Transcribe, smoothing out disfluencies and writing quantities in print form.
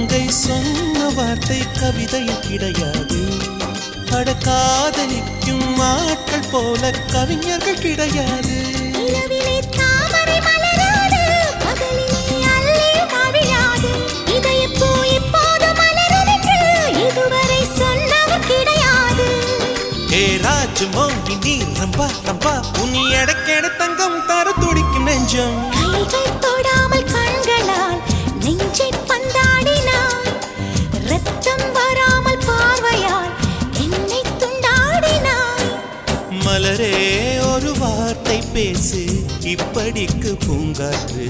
மங்கை சொன்ன வார்த்தை கவிதையில் கிடையாது. காதலிக்கும் ஆட்கள் போல கவிஞர்கள் கிடையாது. மோகினி ரம்பா ரம்பா உன் எடக்கேட தங்கம் தர துடிக்கும் நெஞ்சம். கைகள் தொடாமல் கண்களால் நெஞ்சை பந்தாடினாய். ரத்தம் வராமல் பார்வையால் என்னை துண்டாடினாய். மலரே ஒரு வார்த்தை பேசு இப்படிக்கு பூங்காற்று.